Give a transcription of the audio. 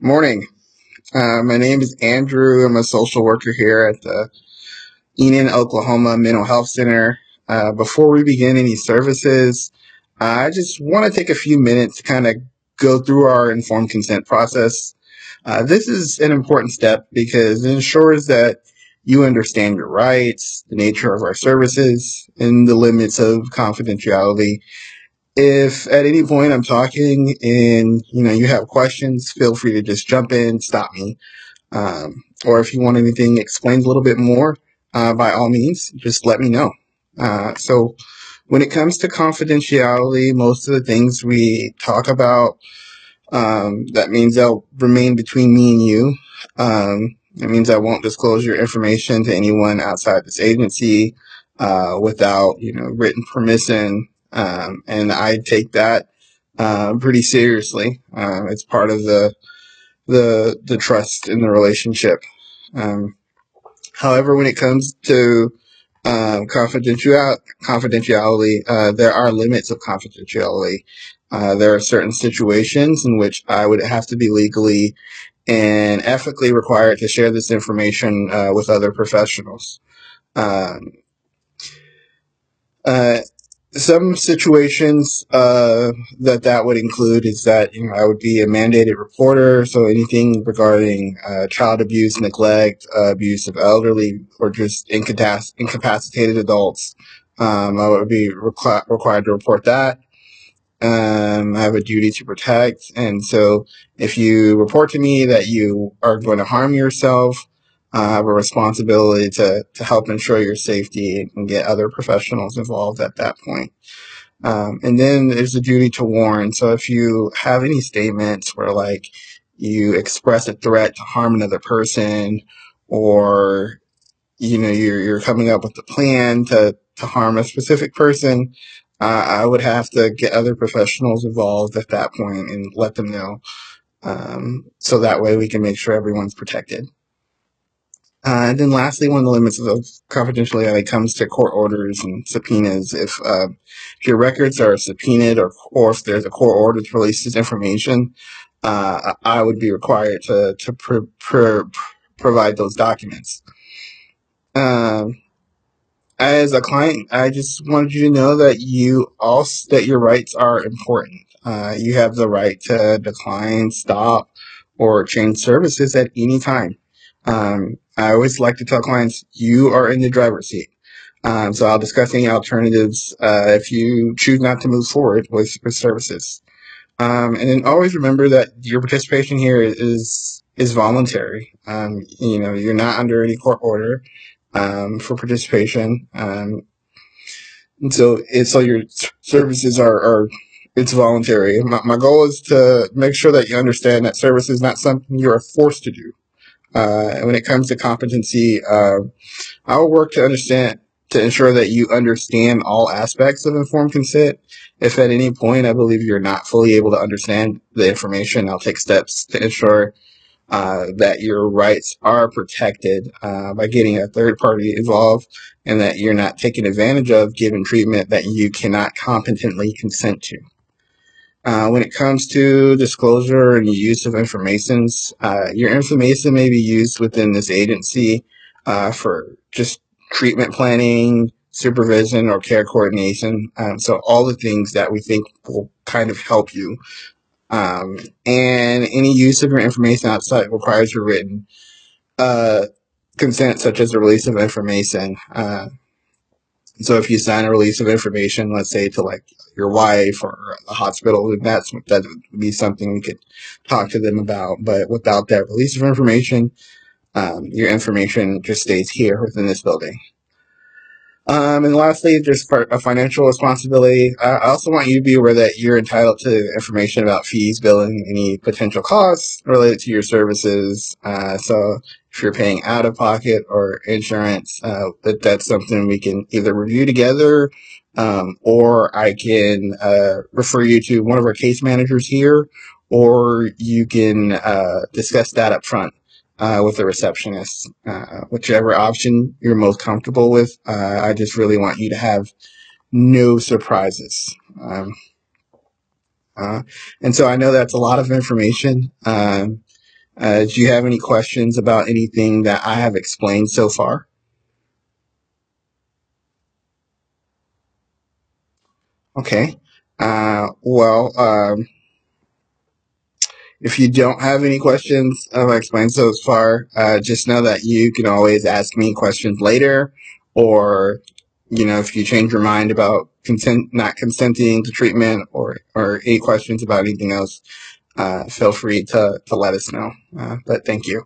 Morning. My name is Andrew. I'm a social worker here at the Enon, Oklahoma Mental Health Center. Before we begin any services, I just want to take a few minutes to kind of go through our informed consent process. This is an important step because it ensures that you understand your rights, the nature of our services, and the limits of confidentiality. If at any point I'm talking and you have questions, feel free to just jump in, stop me. Or if you want anything explained a little bit more, by all means, just let me know. So when it comes to confidentiality, most of the things we talk about, that means they'll remain between me and you. It means I won't disclose your information to anyone outside this agency without written permission. And I take that pretty seriously. It's part of the trust in the relationship. Um, However, when it comes to confidentiality, there are limits of confidentiality. There are certain situations in which I would have to be legally and ethically required to share this information with other professionals. Um, uh, some situations that would include is that I would be a mandated reporter, so anything regarding child abuse, neglect, abuse of elderly, or just incapacitated adults, I would be required to report that. I have a duty to protect, and so if you report to me that you are going to harm yourself, I have a responsibility to help ensure your safety and get other professionals involved at that point. And then there's a duty to warn. So if you have any statements where like you express a threat to harm another person, or you're coming up with a plan to harm a specific person, I would have to get other professionals involved at that point and let them know, so that way we can make sure everyone's protected. And then lastly, one of the limits of confidentiality comes to court orders and subpoenas. If your records are subpoenaed, or if there's a court order to release this information, I would be required to provide those documents. Um, as a client, I just wanted you to know that that your rights are important. You have the right to decline, stop, or change services at any time. I always like to tell clients, you are in the driver's seat. So I'll discuss any alternatives if you choose not to move forward with services. And then always remember that your participation here is voluntary. You're not under any court order for participation. And so your services are it's voluntary. My goal is to make sure that you understand that service is not something you are forced to do. And when it comes to competency, I will work to ensure that you understand all aspects of informed consent. If at any point I believe you're not fully able to understand the information, I'll take steps to ensure that your rights are protected by getting a third party involved, and that you're not taken advantage of given treatment that you cannot competently consent to. When it comes to disclosure and use of information, your information may be used within this agency for just treatment planning, supervision, or care coordination. So all the things that we think will kind of help you. And any use of your information outside requires your written consent, such as the release of information. So if you sign a release of information, let's say to like your wife or a hospital, that would be something we could talk to them about. But without that release of information, your information just stays here within this building. And lastly, just for a financial responsibility, I also want you to be aware that you're entitled to information about fees, billing, any potential costs related to your services. So if you're paying out of pocket or insurance, that's something we can either review together, or I can refer you to one of our case managers here, or you can discuss that up front with the receptionist, whichever option you're most comfortable with. I just really want you to have no surprises. And so I know that's a lot of information. Do you have any questions about anything that I have explained so far? Okay. Well, if you don't have any questions I've explained so far, just know that you can always ask me questions later, or if you change your mind about not consenting to treatment, or any questions about anything else, feel free to let us know. But thank you.